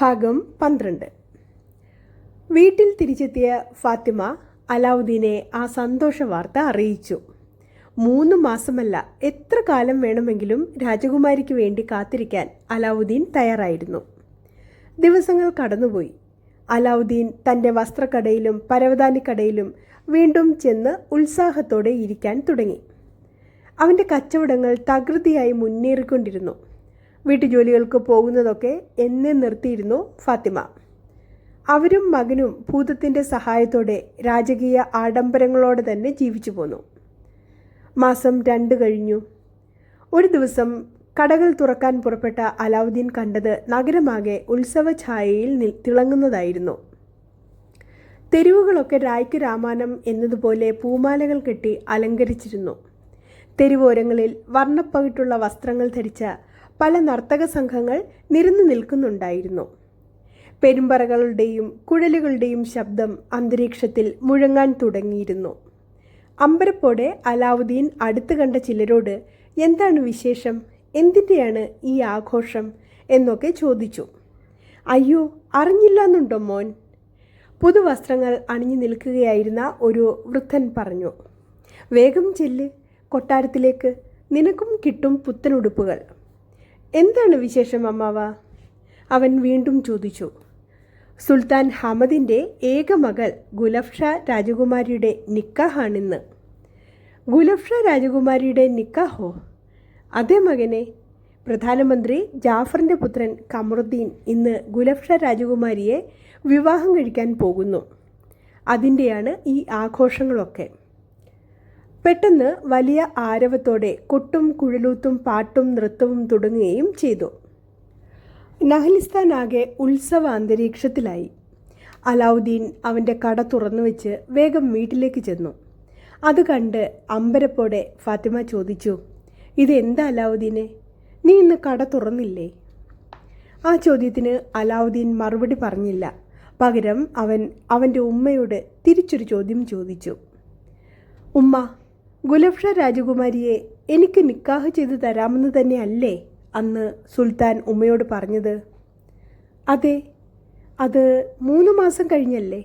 ഭാഗം 12. വീട്ടിൽ തിരിച്ചെത്തിയ ഫാത്തിമ അലാവുദ്ദീനെ ആ സന്തോഷ വാർത്ത അറിയിച്ചു. 3 മാസമല്ല, എത്ര കാലം വേണമെങ്കിലും രാജകുമാരിക്ക് വേണ്ടി കാത്തിരിക്കാൻ അലാവുദ്ദീൻ തയ്യാറായിരുന്നു. ദിവസങ്ങൾ കടന്നുപോയി. അലാവുദ്ദീൻ തൻ്റെ വസ്ത്രക്കടയിലും പരവതാനിക്കടയിലും വീണ്ടും ചെന്ന് ഉത്സാഹത്തോടെ ഇരിക്കാൻ തുടങ്ങി. അവൻ്റെ കച്ചവടങ്ങൾ തകൃതിയായി മുന്നേറിക്കൊണ്ടിരുന്നു. വീട്ടുജോലികൾക്ക് പോകുന്നതൊക്കെ എന്നെ നിർത്തിയിരുന്നു ഫാത്തിമ. അവരും മകനും ഭൂതത്തിൻ്റെ സഹായത്തോടെ രാജകീയ ആഡംബരങ്ങളോടെ തന്നെ ജീവിച്ചു പോന്നു. മാസം 2 കഴിഞ്ഞു. ഒരു ദിവസം കടകൾ തുറക്കാൻ പുറപ്പെട്ട അലാവുദ്ദീൻ കണ്ടത് നഗരമാകെ ഉത്സവഛായയിൽ തിളങ്ങുന്നതായിരുന്നു. തെരുവുകളൊക്കെ രായ്ക്ക് രാമാനം എന്നതുപോലെ പൂമാലകൾ കെട്ടി അലങ്കരിച്ചിരുന്നു. തെരുവോരങ്ങളിൽ വർണ്ണപ്പകിട്ടുള്ള വസ്ത്രങ്ങൾ ധരിച്ച പല നർത്തക സംഘങ്ങൾ നിരന്നു നിൽക്കുന്നുണ്ടായിരുന്നു. പെരുമ്പറകളുടെയും കുഴലുകളുടെയും ശബ്ദം അന്തരീക്ഷത്തിൽ മുഴങ്ങാൻ തുടങ്ങിയിരുന്നു. അമ്പരപ്പോടെ അലാവുദ്ദീൻ അടുത്ത് കണ്ട ചിലരോട് എന്താണ് വിശേഷം, എന്തിൻ്റെയാണ് ഈ ആഘോഷം എന്നൊക്കെ ചോദിച്ചു. അയ്യോ, അറിഞ്ഞില്ലെന്നുണ്ടോ മോൻ? പുതുവസ്ത്രങ്ങൾ അണിഞ്ഞു നിൽക്കുകയായിരുന്ന ഒരു വൃദ്ധൻ പറഞ്ഞു. വേഗം ചെല്ല്, കൊട്ടാരത്തിലേക്ക്, നിനക്കും കിട്ടും പുത്തനുടുപ്പുകൾ. എന്താണ് വിശേഷം അമ്മാവ? അവൻ വീണ്ടും ചോദിച്ചു. സുൽത്താൻ ഹമദിൻ്റെ ഏക മകൾ ഗുലഫ്ഷ രാജകുമാരിയുടെ നിക്കാഹാണിന്ന്. ഗുലഫ്ഷ രാജകുമാരിയുടെ നിക്കാഹോ? അതേ മകനെ, പ്രധാനമന്ത്രി ജാഫറിൻ്റെ പുത്രൻ കമറുദ്ദീൻ ഇന്ന് ഗുലഫ്ഷ രാജകുമാരിയെ വിവാഹം കഴിക്കാൻ പോകുന്നു. അതിൻ്റെയാണ് ഈ ആഘോഷങ്ങളൊക്കെ. പെട്ടെന്ന് വലിയ ആരവത്തോടെ കൊട്ടും കുഴലൂത്തും പാട്ടും നൃത്തവും തുടങ്ങുകയും ചെയ്തു. നഹ്ലിസ്ഥാൻ ആകെ ഉത്സവ അന്തരീക്ഷത്തിലായി. അലാവുദ്ദീൻ അവൻ്റെ കട തുറന്നു വെച്ച് വേഗം വീട്ടിലേക്ക് ചെന്നു. അത് കണ്ട് അമ്പരപ്പോടെ ഫാത്തിമ ചോദിച്ചു, ഇതെന്താ അലാവുദ്ദീനെ, നീ ഇന്ന് കട തുറന്നില്ലേ? ആ ചോദ്യത്തിന് അലാവുദ്ദീൻ മറുപടി പറഞ്ഞില്ല. പകരം അവൻ അവൻ്റെ ഉമ്മയോട് തിരിച്ചൊരു ചോദ്യം ചോദിച്ചു. ഉമ്മ, ഗുലഫ്ഷ രാജകുമാരിയെ എനിക്ക് നിക്കാഹ് ചെയ്തു തരാമെന്ന് തന്നെയല്ലേ അന്ന് സുൽത്താൻ ഉമ്മയോട് പറഞ്ഞത്? അതെ, അത് 3 മാസം കഴിഞ്ഞല്ലേ?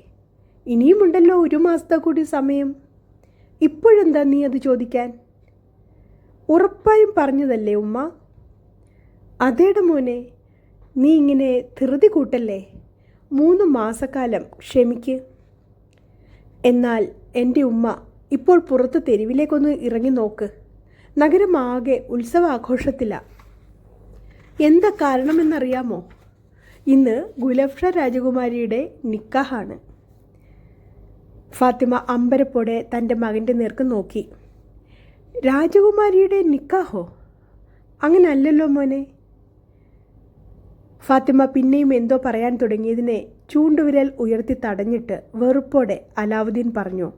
ഇനിയുമുണ്ടല്ലോ 1 മാസത്തെ കൂടി സമയം. ഇപ്പോഴെന്താ നീ അത് ചോദിക്കാൻ? ഉറപ്പായും പറഞ്ഞതല്ലേ ഉമ്മ? അതേടെ മോനെ, നീ ഇങ്ങനെ ധൃതി കൂട്ടല്ലേ. 3 മാസക്കാലം ക്ഷമിക്ക്. എന്നാൽ എൻ്റെ ഉമ്മ, ഇപ്പോൾ പുറത്ത് തെരുവിലേക്കൊന്ന് ഇറങ്ങി നോക്ക്. നഗരമാകെ ഉത്സവാഘോഷത്തിലാണ്. എന്താ കാരണമെന്നറിയാമോ? ഇന്ന് ഗുലഫ്ഷ രാജകുമാരിയുടെ നിക്കാഹാണ്. ഫാത്തിമ അമ്പരപ്പോടെ തൻ്റെ മകൻ്റെ നേർക്ക് നോക്കി. രാജകുമാരിയുടെ നിക്കാഹോ? അങ്ങനല്ലല്ലോ മോനെ. ഫാത്തിമ പിന്നെയും എന്തോ പറയാൻ തുടങ്ങിയതിനെ ചൂണ്ടുവിരൽ ഉയർത്തി തടഞ്ഞിട്ട് വെറുപ്പോടെ അലാവുദ്ദീൻ പറഞ്ഞു.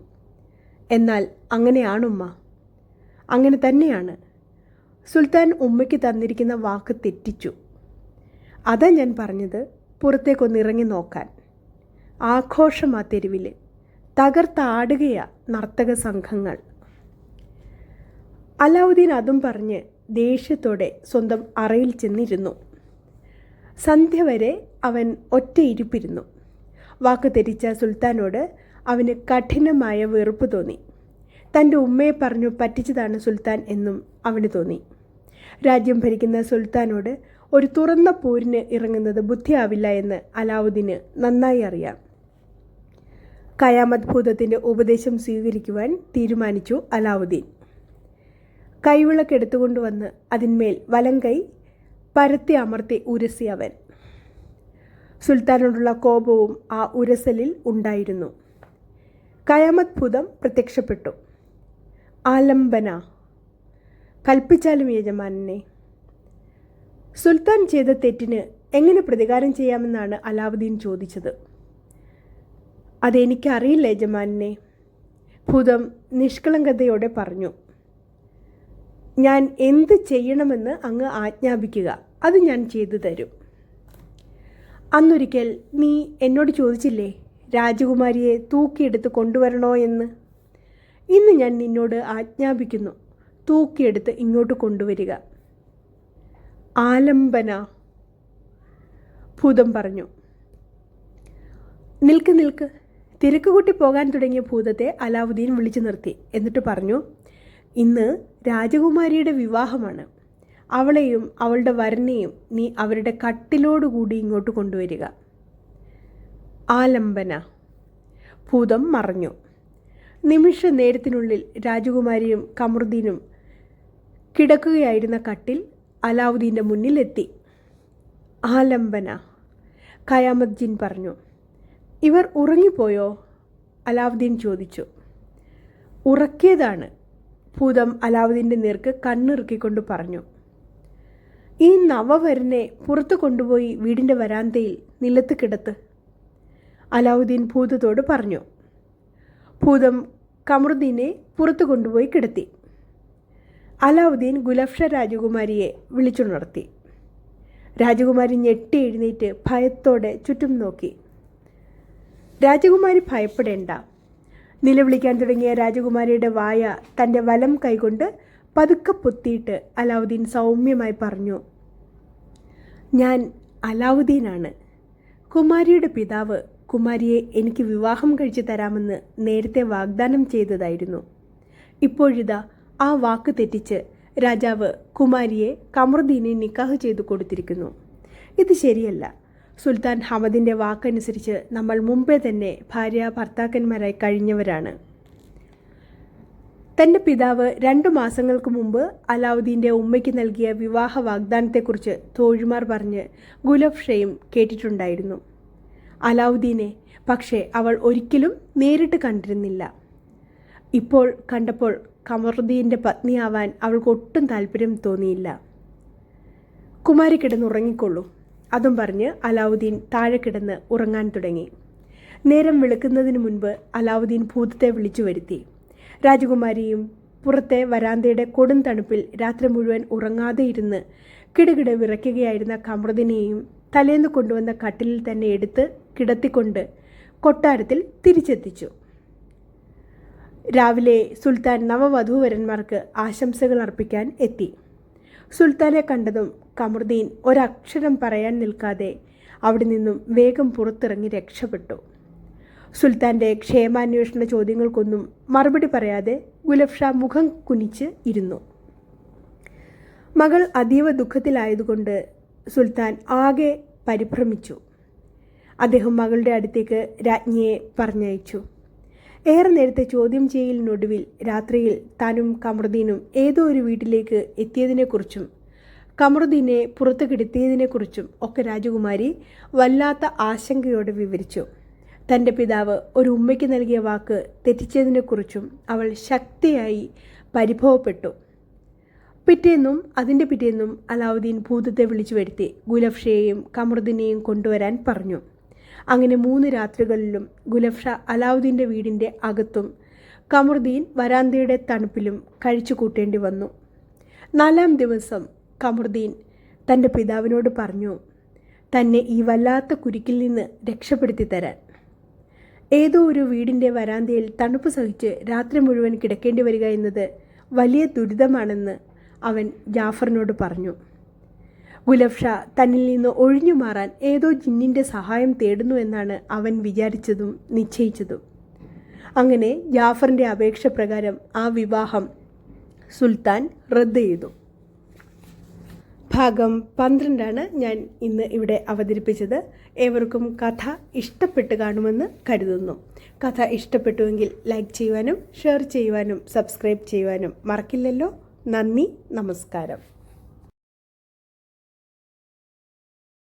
എന്നാൽ അങ്ങനെയാണുമ്മ, അങ്ങനെ തന്നെയാണ്. സുൽത്താൻ ഉമ്മയ്ക്ക് തന്നിരിക്കുന്ന വാക്ക് തെറ്റിച്ചു. അതാ ഞാൻ പറഞ്ഞത്, പുറത്തേക്കൊന്നിറങ്ങി നോക്കാൻ. ആഘോഷമാ തെരുവിൽ, തകർത്താടുകയാ നർത്തക സംഘങ്ങൾ. അലാവുദ്ദീൻ അതും പറഞ്ഞ് ദേഷ്യത്തോടെ സ്വന്തം അറയിൽ ചെന്നിരുന്നു. സന്ധ്യ വരെ അവൻ ഒറ്റയിരിപ്പിരുന്നു. വാക്ക് തെറ്റിച്ച സുൽത്താനോട് അവന് കഠിനമായ വെറുപ്പ് തോന്നി. തൻ്റെ ഉമ്മയെ പറഞ്ഞു പറ്റിച്ചതാണ് സുൽത്താൻ എന്നും അവന് തോന്നി. രാജ്യം ഭരിക്കുന്ന സുൽത്താനോട് ഒരു തുറന്ന പോരിന് ഇറങ്ങുന്നത് ബുദ്ധിയാവില്ല എന്ന് അലാവുദ്ദീന് നന്നായി അറിയാം. ഖയാമത്ത് ഭൂതത്തിൻ്റെ ഉപദേശം സ്വീകരിക്കുവാൻ തീരുമാനിച്ചു അലാവുദ്ദീൻ. കൈവിളക്കെടുത്തുകൊണ്ടുവന്ന് അതിന്മേൽ വലങ്കൈ പരത്തി അമർത്തി ഉരസി അവൻ. സുൽത്താനോടുള്ള കോപവും ആ ഉരസലിൽ ഉണ്ടായിരുന്നു. ഖയാമത്ത് ഭൂതം പ്രത്യക്ഷപ്പെട്ടു. ആലംബന, കൽപ്പിച്ചാലും യജമാനനെ. സുൽത്താൻ ചെയ്ത തെറ്റിന് എങ്ങനെ പ്രതികാരം ചെയ്യാമെന്നാണ് അലാവുദ്ദീൻ ചോദിച്ചത്. അതെനിക്കറിയില്ല യജമാനനെ, ഭൂതം നിഷ്കളങ്കതയോടെ പറഞ്ഞു. ഞാൻ എന്ത് ചെയ്യണമെന്ന് അങ്ങ് ആജ്ഞാപിക്കുക, അത് ഞാൻ ചെയ്തു തരും. അന്നൊരിക്കൽ നീ എന്നോട് ചോദിച്ചില്ലേ രാജകുമാരിയെ തൂക്കിയെടുത്ത് കൊണ്ടുവരണോ എന്ന്? ഇന്ന് ഞാൻ നിന്നോട് ആജ്ഞാപിക്കുന്നു, തൂക്കിയെടുത്ത് ഇങ്ങോട്ട് കൊണ്ടുവരിക. ആലംബന, ഭൂതം പറഞ്ഞു. നിൽക്ക് നിൽക്ക്. തിരക്കുകൂട്ടി പോകാൻ തുടങ്ങിയ ഭൂതത്തെ അലാവുദ്ദീൻ വിളിച്ചു നിർത്തി. എന്നിട്ട് പറഞ്ഞു, ഇന്ന് രാജകുമാരിയുടെ വിവാഹമാണ്. അവളെയും അവളുടെ വരനെയും നീ അവരുടെ കട്ടിലോടുകൂടി ഇങ്ങോട്ട് കൊണ്ടുവരിക. ആലംബന. ഭൂതം മറഞ്ഞു. നിമിഷ നേരത്തിനുള്ളിൽ രാജകുമാരിയും കമറുദ്ദീനും കിടക്കുകയായിരുന്ന കട്ടിൽ അലാവുദ്ദീൻ്റെ മുന്നിലെത്തി. ആലംബന. ഖയാമത്ത് ജിൻ പറഞ്ഞു. ഇവർ ഉറങ്ങിപ്പോയോ? അലാവുദ്ദീൻ ചോദിച്ചു. ഉറക്കിയതാണ്. ഭൂതം അലാവുദ്ദീൻ്റെ നേർക്ക് കണ്ണിറുക്കിക്കൊണ്ട് പറഞ്ഞു. ഈ നവവരനെ പുറത്തു കൊണ്ടുപോയി വീടിൻ്റെ വരാന്തയിൽ നിലത്ത് കിടത്ത്. അലാവുദ്ദീൻ ഭൂതത്തോട് പറഞ്ഞു. ഭൂതം കമറുദ്ദീനെ പുറത്തു കൊണ്ടുപോയി കിടത്തി. അലാവുദ്ദീൻ ഗുലഫ്ഷ രാജകുമാരിയെ വിളിച്ചുണർത്തി. രാജകുമാരി ഞെട്ടി എഴുന്നേറ്റ് ഭയത്തോടെ ചുറ്റും നോക്കി. രാജകുമാരി ഭയപ്പെടേണ്ട. നിലവിളിക്കാൻ തുടങ്ങിയ രാജകുമാരിയുടെ വായ തൻ്റെ വലം കൈകൊണ്ട് പതുക്കെ പൊത്തിയിട്ട് അലാവുദ്ദീൻ സൗമ്യമായി പറഞ്ഞു. ഞാൻ അലാവുദ്ദീനാണ്. കുമാരിയുടെ പിതാവ് കുമാരിയെ എനിക്ക് വിവാഹം കഴിച്ചു തരാമെന്ന് നേരത്തെ വാഗ്ദാനം ചെയ്തതായിരുന്നു. ഇപ്പോഴിതാ ആ വാക്ക് തെറ്റിച്ച് രാജാവ് കുമാരിയെ കമറുദ്ദീനെ നിക്കാഹ് ചെയ്തു കൊടുത്തിരിക്കുന്നു. ഇത് ശരിയല്ല. സുൽത്താൻ ഹമദിൻ്റെ വാക്കനുസരിച്ച് നമ്മൾ മുമ്പേ തന്നെ ഭാര്യ ഭർത്താക്കന്മാരായി കഴിഞ്ഞവരാണ്. തൻ്റെ പിതാവ് 2 മാസങ്ങൾക്ക് മുമ്പ് അലാവുദ്ദീൻ്റെ ഉമ്മയ്ക്ക് നൽകിയ വിവാഹ വാഗ്ദാനത്തെക്കുറിച്ച് തോഴിമാർ പറഞ്ഞ് ഗുലഫ്ഷയും കേട്ടിട്ടുണ്ടായിരുന്നു. അലാവുദ്ദീനെ പക്ഷേ അവൾ ഒരിക്കലും നേരിട്ട് കണ്ടിരുന്നില്ല. ഇപ്പോൾ കണ്ടപ്പോൾ കമറുദ്ദീൻ്റെ പത്നിയാവാൻ അവൾക്ക് ഒട്ടും താല്പര്യം തോന്നിയില്ല. കുമാരി കിടന്നുറങ്ങിക്കൊള്ളൂ. അതും പറഞ്ഞ് അലാവുദ്ദീൻ താഴെ കിടന്ന് ഉറങ്ങാൻ തുടങ്ങി. നേരം വെളുക്കുന്നതിന് മുൻപ് അലാവുദ്ദീൻ ഭൂതത്തെ വിളിച്ചു വരുത്തി. രാജകുമാരിയും പുറത്തെ വരാന്തയുടെ കൊടും തണുപ്പിൽ രാത്രി മുഴുവൻ ഉറങ്ങാതെ ഇരുന്ന് കിടുകിട വിറയ്ക്കുകയായിരുന്ന കമറുദ്ദീനെയും തലേന്ന് കൊണ്ടുവന്ന കട്ടിലിൽ തന്നെ എടുത്ത് കിടത്തിക്കൊണ്ട് കൊട്ടാരത്തിൽ തിരിച്ചെത്തിച്ചു. രാവിലെ സുൽത്താൻ നവവധൂവരന്മാർക്ക് ആശംസകൾ അർപ്പിക്കാൻ എത്തി. സുൽത്താനെ കണ്ടതും കമറുദ്ദീൻ ഒരക്ഷരം പറയാൻ നിൽക്കാതെ അവിടെ നിന്നും വേഗം പുറത്തിറങ്ങി രക്ഷപ്പെട്ടു. സുൽത്താൻ്റെ ക്ഷേമാന്വേഷണ ചോദ്യങ്ങൾക്കൊന്നും മറുപടി പറയാതെ ഗുലഫ്ഷ മുഖം കുനിച്ച് ഇരുന്നു. മകൾ അതീവ ദുഃഖത്തിലായതുകൊണ്ട് സുൽത്താൻ ആകെ പരിഭ്രമിച്ചു. അദ്ദേഹം മകളുടെ അടുത്തേക്ക് രാജ്ഞിയെ പറഞ്ഞയച്ചു. ഏറെ നേരത്തെ ചോദ്യം ചെയ്യലിനൊടുവിൽ രാത്രിയിൽ താനും കമറുദ്ദീനും ഏതോ ഒരു വീട്ടിലേക്ക് എത്തിയതിനെക്കുറിച്ചും കമറുദ്ദീനെ പുറത്തു കിടത്തിയതിനെക്കുറിച്ചും ഒക്കെ രാജകുമാരി വല്ലാത്ത ആശങ്കയോടെ വിവരിച്ചു. തൻ്റെ പിതാവ് ഒരു ഉമ്മയ്ക്ക് നൽകിയ വാക്ക് തെറ്റിച്ചതിനെക്കുറിച്ചും അവൾ ശക്തിയായി പരിഭവപ്പെട്ടു. അതിൻ്റെ പിറ്റേന്നും അലാവുദ്ദീൻ ഭൂതത്തെ വിളിച്ചു വരുത്തി ഗുലഫ്ഷയെയും കമറുദ്ദീനെയും കൊണ്ടുവരാൻ പറഞ്ഞു. അങ്ങനെ 3 രാത്രികളിലും ഗുലഫ്ഷ അലാവുദ്ദീൻ്റെ വീടിൻ്റെ അകത്തും കമറുദ്ദീൻ വരാന്തയുടെ തണുപ്പിലും കഴിച്ചു കൂട്ടേണ്ടി വന്നു. 4-ാം ദിവസം കമറുദ്ദീൻ തൻ്റെ പിതാവിനോട് പറഞ്ഞു തന്നെ ഈ വല്ലാത്ത കുരുക്കിൽ നിന്ന് രക്ഷപ്പെടുത്തി തരാൻ. ഏതോ ഒരു വീടിൻ്റെ വരാന്തയിൽ തണുപ്പ് സഹിച്ച് രാത്രി മുഴുവൻ കിടക്കേണ്ടി വരിക എന്നത് വലിയ ദുരിതമാണെന്ന് അവൻ ജാഫറിനോട് പറഞ്ഞു. ഗുലഫ്ഷ തന്നിൽ നിന്ന് ഒഴിഞ്ഞു മാറാൻ ഏതോ ജിന്നിൻ്റെ സഹായം തേടുന്നു എന്നാണ് അവൻ വിചാരിച്ചതും നിശ്ചയിച്ചതും. അങ്ങനെ ജാഫറിൻ്റെ അപേക്ഷ പ്രകാരം ആ വിവാഹം സുൽത്താൻ റദ്ദ് ചെയ്തു. ഭാഗം 12 ഞാൻ ഇന്ന് ഇവിടെ അവതരിപ്പിച്ചത്. ഏവർക്കും കഥ ഇഷ്ടപ്പെട്ട് കാണുമെന്ന് കരുതുന്നു. കഥ ഇഷ്ടപ്പെട്ടുവെങ്കിൽ ലൈക്ക് ചെയ്യുവാനും ഷെയർ ചെയ്യുവാനും സബ്സ്ക്രൈബ് ചെയ്യുവാനും മറക്കില്ലല്ലോ. നന്ദി, നമസ്കാരം.